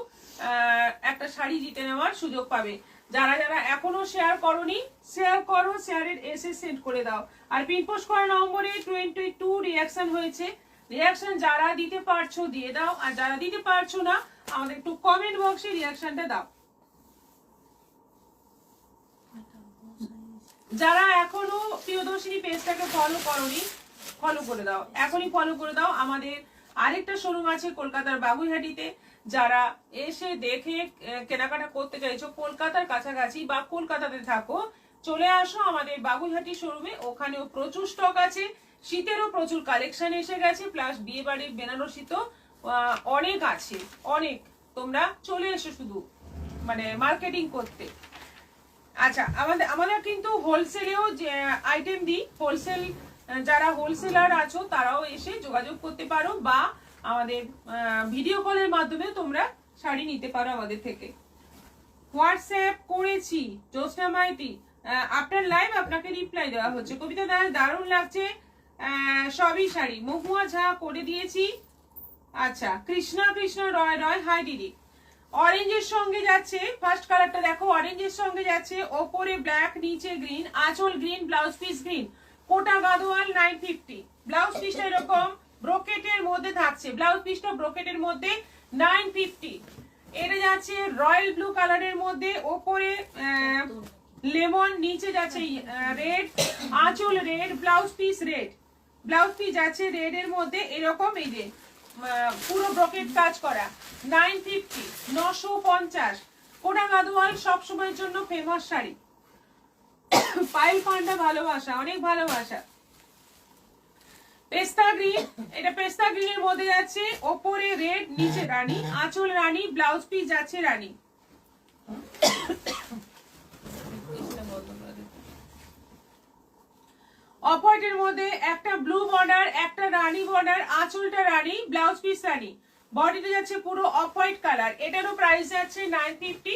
একটা শাড়ি জিতে নেওয়ার সুযোগ পাবে। যারা যারা এখনো শেয়ার করোনি, শেয়ার করো, শেয়ারের এসে সেন্ড করে দাও। আর পিন পোস্ট করা নম্বরে 22 রিঅ্যাকশন হয়েছে, রিঅ্যাকশন যারা দিতে পারছো দিয়ে দাও, আর যারা দিতে পারছো না আমাদের একটু কমেন্ট বক্সে রিঅ্যাকশনটা দাও। যারা এখনো প্রিয়দর্শিনী পেজটাকে ফলো করোনি, ফলো করে দাও, এখনই ফলো করে দাও। আমাদের আরেকটা শোরুম আছে কলকাতার বাগুইহাটিতে। যারা এসে দেখে কেনাকাটা করতে চাইছো, কলকাতার কাছাকাছি বা কলকাতাতে থাকো, চলে আসো আমাদের বাগুইহাটি শোরুমে। ওখানেও প্রচুর স্টক আছে, শীতেরও প্রচুর কালেকশন এসে গেছে, প্লাস বিয়ে বাড়ির বেনারসি তো অনেক আছে, অনেক। তোমরা চলে এসো শুধু মানে মার্কেটিং করতে। আচ্ছা, আমাদের কিন্তু হোলসেলেও আইটেম দিই। হোলসেল যারা হোলসেলার আছো তারাও এসে যোগাযোগ করতে পারো, বা আমাদের ভিডিও কলের মাধ্যমে তোমরা শাড়ি নিতে পারো আমাদের থেকে। হোয়াটসঅ্যাপ করেছি জ্যোৎস্না মাইতি, আপনার লাইভ আপনাকে রিপ্লাই দেওয়া হচ্ছে। কবিতা দারুণ লাগছে সবই শাড়ি। মহুয়া ঝা করে দিয়েছি। আচ্ছা, কৃষ্ণা কৃষ্ণ রয় রয়, হাই দিদি। অরেঞ্জের সঙ্গে যাচ্ছে, ফার্স্ট কালারটা দেখো, অরেঞ্জের সঙ্গে যাচ্ছে, ওপরে ব্ল্যাক, নিচে গ্রিন, আঁচল গ্রিন, ব্লাউজ পিস গ্রিন। কোটা গাদোয়াল 950। ব্লাউজ পিসটা এরকম ব্রোকেটের মধ্যে থাকছে, ব্লাউজ পিসটা ব্রোকেটের মধ্যে 950। এটা যাচ্ছে রয়্যাল ব্লু কালারের মধ্যে, ওপরে লেমন, নিচে যাচ্ছে রেড, আঁচল red, blouse piece red. Blouse piece যাচ্ছে রেড এর মধ্যে এরকম, এই যে পুরো ব্রোকেট কাজ করা। 950, 950। কোটা গাদোয়াল সবসময়ের জন্য ফেমাস শাড়ি। পাইল পান্ডা ভালোবাসা, অনেক ভালোবাসা। পেস্তা গ্রিন, এটা পেস্তা গ্রিনের মধ্যে যাচ্ছে, ওপরে রেড, নিচে রানী, আঁচল রানী, ব্লাউজ পিস যাচ্ছে রানী। অফ হোয়াইটের মধ্যে একটা ব্লু বর্ডার, একটা রানী বর্ডার, আঁচলটা রানী, ব্লাউজ পিস রানী, বডিতে যাচ্ছে পুরো অফ হোয়াইট কালার। এটারও প্রাইস যাচ্ছে 950।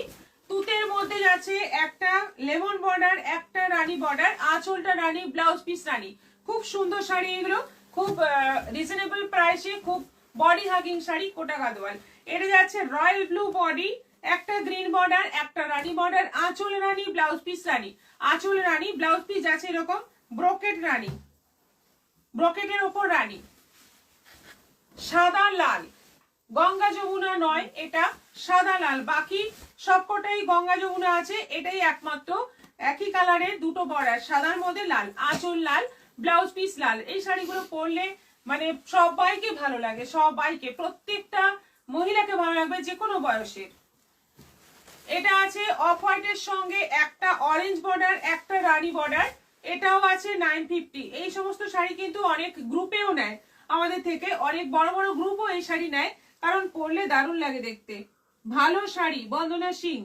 তুতের মধ্যে যাচ্ছে একটা লেমন বর্ডার, একটা রানী বর্ডার, আঁচলটা রানী, ব্লাউজ পিস রানী। খুব সুন্দর শাড়ি এগুলো, খুব রিজনেবল প্রাইসে, খুব বডি হাগিং শাড়ি কোটা গাদোয়াল। এটা যাচ্ছে রয়্যাল ব্লু বডি, একটা গ্রিন বর্ডার, একটা রানী বর্ডার, আঁচল রানী, ব্লাউজ পিস রানী, আঁচল রানী, ব্লাউজ পিস যাচ্ছে এরকম ব্রোকেট রানী, ব্রোকেটের ওপর রানী। সাদা লাল, গঙ্গা যমুনা নয়, এটা সাদা লাল, বাকি সবকটাই গঙ্গা যমুনা আছে। এটাই একমাত্র একই কালারের দুটো বর্ডার, সাদার মধ্যে লাল, আঁচল লাল, ব্লাউজ পিস লাল। এই শাড়িগুলো পরলে মানে সবাইকে ভালো লাগে, সবাইকে, প্রত্যেকটা মহিলাকে ভালো লাগবে, যে কোনো বয়সের। এটা আছে অফ হোয়াইটের সঙ্গে একটা অরেঞ্জ বর্ডার, একটা রানী বর্ডার। এটাও আছে 950। এই সমস্ত শাড়ি কিন্তু অনেক গ্রুপেও নেয় আমাদের থেকে, অনেক বড় বড় গ্রুপও এই শাড়ি নেয়, কারণ পরলে দারুণ লাগে দেখতে। ভালো শাড়ি বন্দনা সিং।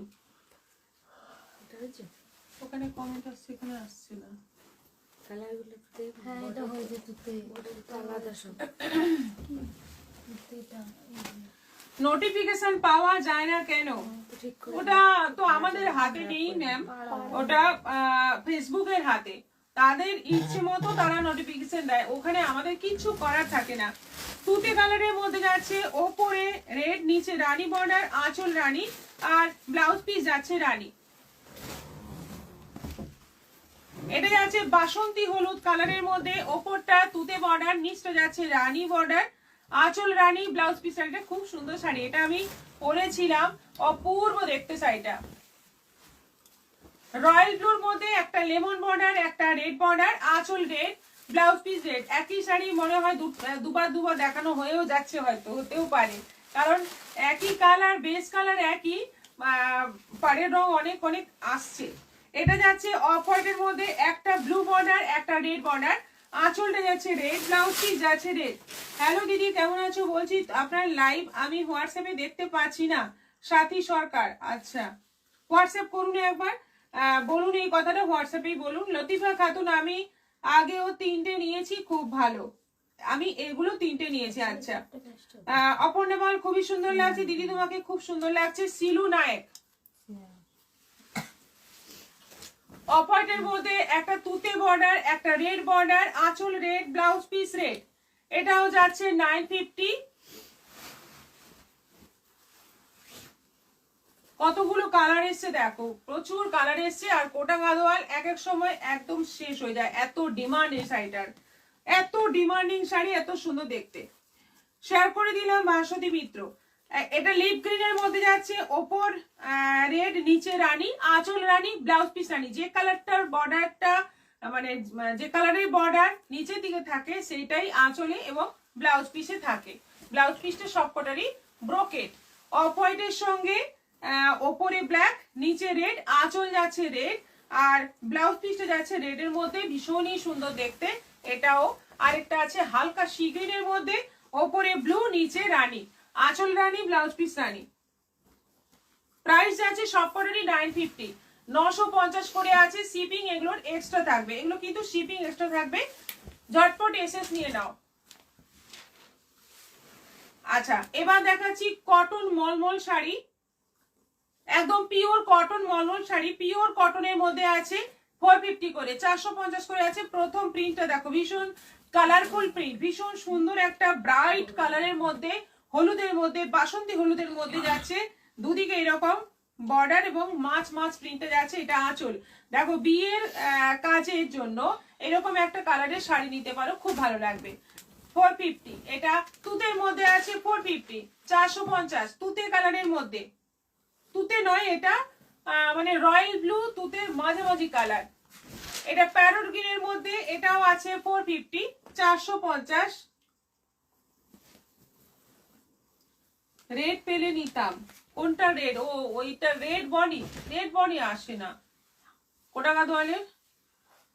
ওখানে কমেন্ট আসছে, এখানে আসছে না। নোটিফিকেশন পাওয়া যায় না কেন? ওটা তো আমাদের হাতে নেই ম্যাম, ওটা ফেসবুকের হাতে। তাদের ইচ্ছে মতো তারা নোটিফিকেশন দেয়, ওখানে আমাদের কিছু করার থাকে না। তুতে কালারের মধ্যে যাচ্ছে ওপরে রেড, নিচে রানী বর্ডার, আঁচল রানী, আর ব্লাউজ পিস যাচ্ছে রানী। এটা যাচ্ছে বাসন্তী হলুদ কালারের মধ্যে, ওপরটা তুতে বর্ডার, নিচটা যাচ্ছে রানী বর্ডার, আঁচল রানী, ব্লাউজ পিস। শাড়িটা খুব সুন্দর শাড়ি, এটা আমি পরেছিলাম, অপূর্ব দেখতে শাড়িটা। রয়্যাল ব্লুর মধ্যে একটা লেমন বর্ডার, একটা রেড বর্ডার, আঁচল রেড, ব্লাউজ পিস রেড। একই শাড়ি মনে হয় দুবার দেখানো হয়েও যাচ্ছে, হয়তো হতেও পারে, কারণ একই কালার, বেস কালার একই, পাড়ের রং অনেক অনেক আসছে। এটা যাচ্ছে অফ হোয়াইটের মধ্যে একটা ব্লু বর্ডার, একটা রেড বর্ডার, আঁচলটা যাচ্ছে রেড, ব্লাউজ পিস যাচ্ছে রেড। হ্যালো দিদি, কেমন আছো? বলছি আপনার লাইভ আমি হোয়াটসঅ্যাপে দেখতে পাচ্ছি না। সাথী সরকার, আচ্ছা হোয়াটসঅ্যাপ করুন একবার, বলুন এই কথাটা, হোয়াটসঅ্যাপেই বলুন। লতিফা খাতুন, আমি আগেও 3টে নিয়েছি, খুব ভালো, আমি এগুলো 3টে নিয়েছি। আচ্ছা অপর্ণা পাল, খুবই সুন্দর লাগছে দিদি, তোমাকে খুব সুন্দর লাগছে। সিলু নায়ক, অফ হোয়াইটের মধ্যে একটা তুতে বর্ডার, একটা রেড বর্ডার, আঁচল রেড, ব্লাউজ পিস রেড। এটাও যাচ্ছে 950। কতগুলো কালার এসছে দেখো, প্রচুর কালার এসছে। আর কোটা গাদোয়াল এক এক সময় একদম শেষ হয়ে যায়, এত ডিমান্ড এই শাড়িটার, এত ডিমান্ডিং শাড়ি, এত সুন্দর দেখতে। শেয়ার করে দিলাম ভাস্বতী মিত্র। এটা লিপ গ্রিনের মধ্যে যাচ্ছে, ওপর রেড, নিচে রানী, আঁচল রানী, ব্লাউজ পিস রানী। যে কালারটার বর্ডারটা, মানে যে কালারের বর্ডার নিচের দিকে থাকে সেইটাই আঁচলে এবং ব্লাউজ পিসে থাকে। ব্লাউজ পিসটা সবকটারই ব্রোকেট। অফ হোয়াইটের সঙ্গে ওপরে ব্ল্যাক, নিচে রেড, আঁচল যাচ্ছে রেড, আর ব্লাউজ পিসটা যাচ্ছে রেড এর মধ্যে, ভীষণই সুন্দর দেখতে এটাও। আরেকটা আছে হালকা সি গ্রিনের মধ্যে, ওপরে ব্লু, নিচে রানী, আঁচল রানী, ব্লাউজ পিস রানী। প্রাইস যাচ্ছে সবকটারই 950, 950 করে আছে। শিপিং এগুলোর এক্সট্রা থাকবে, এগুলো কিন্তু শিপিং এক্সট্রা থাকবে। ঝটপট এসএস নিয়ে নাও। আচ্ছা এবার দেখাচ্ছি কটন মলমল শাড়ি, একদম পিওর কটন মলমল শাড়ি। পিওর কটনের মধ্যে আছে 450 করে, 450 করে আছে। প্রথম প্রিন্টটা দেখো, ভীষণ কালারফুল প্রিন্ট, ভীষণ সুন্দর একটা ব্রাইট কালারের মধ্যে, হলুদের মধ্যে, বাসন্তী হলুদের মধ্যে যাচ্ছে। দুদিকে এরকম বর্ডার এবং মাছ মাছ প্রিন্টে যাচ্ছে। এটা আঁচল দেখো, বিয়ের কাজের জন্য এরকম একটা কালারের শাড়ি নিতে পারো, খুব ভালো লাগবে। 450, এটা তুতের মধ্যে আছে 450, 450 তুতে কালারের মধ্যে। তুতে নয় এটা, মানে রয়্যাল ব্লু তুতের মাঝামাঝি কালার। এটা প্যারট গ্রিনের মধ্যে, এটাও আছে 450, 450। রেড পেলে নিতাম, কোনটা রেড? ও ওইটা রেড বনি, রেড বনি আসে না কোটা গাদোয়ালের।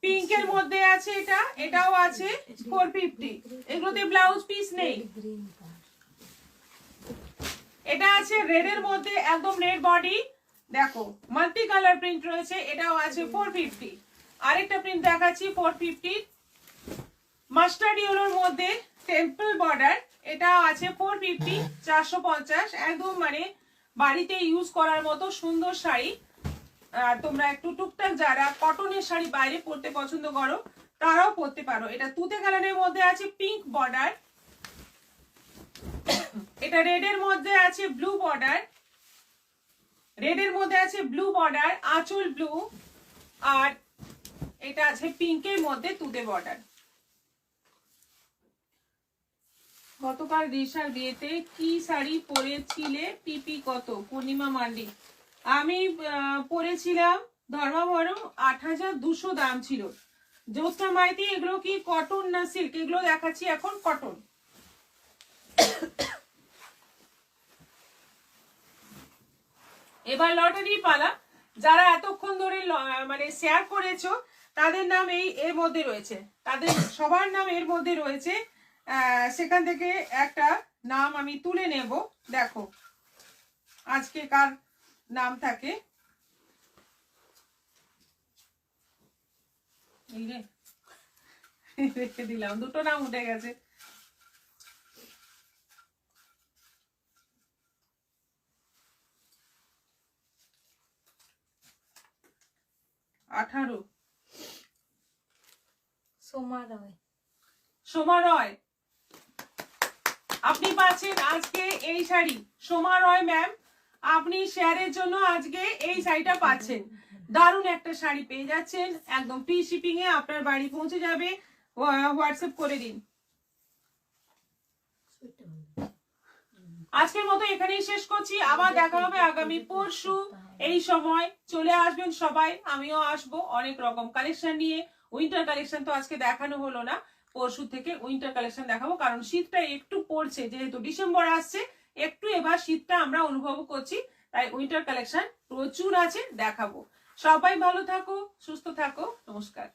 পিঙ্কের মধ্যে আছে এটা, এটাও আছে 450। এগুলোতে ব্লাউজ পিস নেই। এটা আছে রেড এর মধ্যে, একদম রেড বডি, দেখো মাল্টি কালার প্রিন্ট রয়েছে, এটাও আছে 450। আরেকটা প্রিন্ট দেখাচ্ছি 450, মাস্টার্ড ইয়েলোর মধ্যে টেম্পল বর্ডার, এটাও আছে 450, 450। একদম মানে বাড়িতে ইউজ করার মতো সুন্দর শাড়ি। তোমরা একটু টুকটাক যারা কটনের শাড়ি বাইরে পরতে পছন্দ করো তারাও পরতে পারো। এটা তুতে কালারের মধ্যে আছে পিঙ্ক বর্ডার, এটা রেড এর মধ্যে আছে ব্লু বর্ডার, রেড এর মধ্যে আছে ব্লু বর্ডার, আঁচল ব্লু, আর এটা আছে পিঙ্কের মধ্যে তুতে বর্ডার। গতকাল রিশার বিয়েতে কি শাড়ি পরেছিলে? পিপি কত? পূর্ণিমা মান্ডি, আমি পরেছিলাম ধর্মাবরম, 8200 দাম ছিল। জ্যোৎস্না মাইতি, এগুলো কি কটন না সিল্ক? এগুলো দেখাচ্ছি এখন কটন। এবার লটারি পালা, যারা এতক্ষণ ধরে মানে শেয়ার করেছো তাদের নাম এর মধ্যে রয়েছে, তাদের সবার নাম এর মধ্যে রয়েছে। সেখান থেকে একটা নাম আমি তুলে নেব। দেখো আজকে কার নাম থাকে। এই রে রেখে দিলাম, দুটো নাম উঠে গেছে। আঠারো, সোমা রয়। সোমা রয়, আপনি পাচ্ছেন আজকে এই শাড়ি। সোমা রয় ম্যাম, আপনি শেয়ারের জন্য আজকে এই শাড়িটা পাচ্ছেন। দারুণ একটা শাড়ি পেয়ে যাচ্ছেন, একদম ফ্রি শিপিং এ আপনার বাড়ি পৌঁছে যাবে। হোয়াটসঅ্যাপ করে দিন। আজকের মতো এখানেই শেষ করছি, আবার দেখা হবে আগামী পরশু এই সময়। চলে আসবেন সবাই, আমিও আসবো অনেক রকম কালেকশন নিয়ে। উইন্টার কালেকশন তো আজকে দেখানো হলো না, পরশু থেকে উইন্টার কালেকশন দেখাবো, কারণ শীতটা একটু পড়ছে, যেহেতু ডিসেম্বর আসছে, একটু এবার শীতটা আমরা অনুভব করছি, তাই উইন্টার কালেকশন প্রচুর আছে, দেখাবো। সবাই ভালো থাকো, সুস্থ থাকো, নমস্কার।